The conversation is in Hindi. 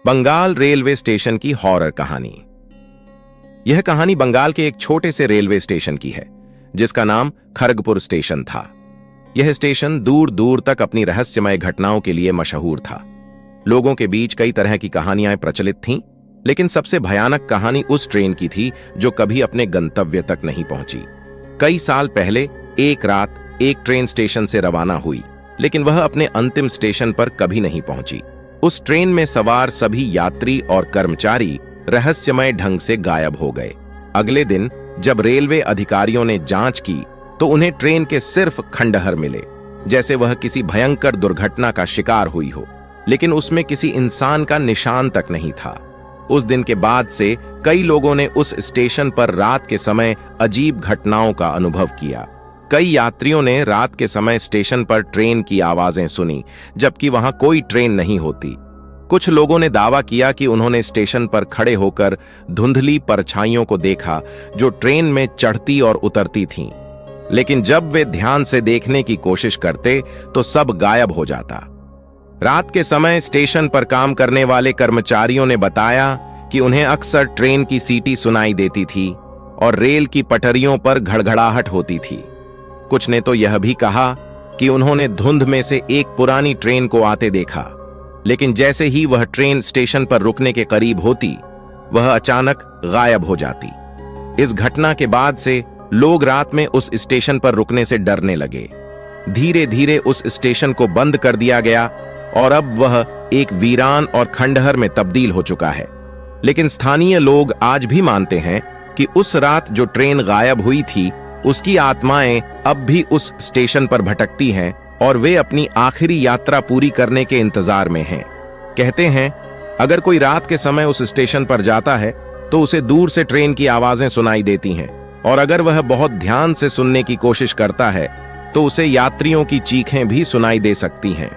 बंगाल रेलवे स्टेशन की हॉरर कहानी। यह कहानी बंगाल के एक छोटे से रेलवे स्टेशन की है जिसका नाम खरगपुर स्टेशन था। यह स्टेशन दूर दूर तक अपनी रहस्यमय घटनाओं के लिए मशहूर था। लोगों के बीच कई तरह की कहानियां प्रचलित थीं, लेकिन सबसे भयानक कहानी उस ट्रेन की थी जो कभी अपने गंतव्य तक नहीं पहुंची। कई साल पहले एक रात एक ट्रेन स्टेशन से रवाना हुई, लेकिन वह अपने अंतिम स्टेशन पर कभी नहीं पहुंची। उस ट्रेन में सवार सभी यात्री और कर्मचारी रहस्यमय ढंग से गायब हो गए। अगले दिन जब रेलवे अधिकारियों ने जांच की तो उन्हें ट्रेन के सिर्फ खंडहर मिले, जैसे वह किसी भयंकर दुर्घटना का शिकार हुई हो, लेकिन उसमें किसी इंसान का निशान तक नहीं था। उस दिन के बाद से कई लोगों ने उस स्टेशन पर रात के समय अजीब घटनाओं का अनुभव किया। कई यात्रियों ने रात के समय स्टेशन पर ट्रेन की आवाजें सुनी, जबकि वहां कोई ट्रेन नहीं होती। कुछ लोगों ने दावा किया कि उन्होंने स्टेशन पर खड़े होकर धुंधली परछाइयों को देखा जो ट्रेन में चढ़ती और उतरती थीं, लेकिन जब वे ध्यान से देखने की कोशिश करते तो सब गायब हो जाता। रात के समय स्टेशन पर काम करने वाले कर्मचारियों ने बताया कि उन्हें अक्सर ट्रेन की सीटी सुनाई देती थी और रेल की पटरियों पर घड़घड़ाहट होती थी। कुछ ने तो यह भी कहा कि उन्होंने धुंध में से एक पुरानी ट्रेन को आते देखा, लेकिन जैसे ही वह ट्रेन स्टेशन पर रुकने के करीब होती, वह अचानक गायब हो जाती। इस घटना के बाद से लोग रात में उस स्टेशन पर रुकने से डरने लगे। धीरे धीरे उस स्टेशन को बंद कर दिया गया और अब वह एक वीरान और खंडहर में तब्दील हो चुका है। लेकिन स्थानीय लोग आज भी मानते हैं कि उस रात जो ट्रेन गायब हुई थी, उसकी आत्माएं अब भी उस स्टेशन पर भटकती हैं और वे अपनी आखिरी यात्रा पूरी करने के इंतजार में हैं। कहते हैं अगर कोई रात के समय उस स्टेशन पर जाता है तो उसे दूर से ट्रेन की आवाजें सुनाई देती हैं, और अगर वह बहुत ध्यान से सुनने की कोशिश करता है तो उसे यात्रियों की चीखें भी सुनाई दे सकती हैं।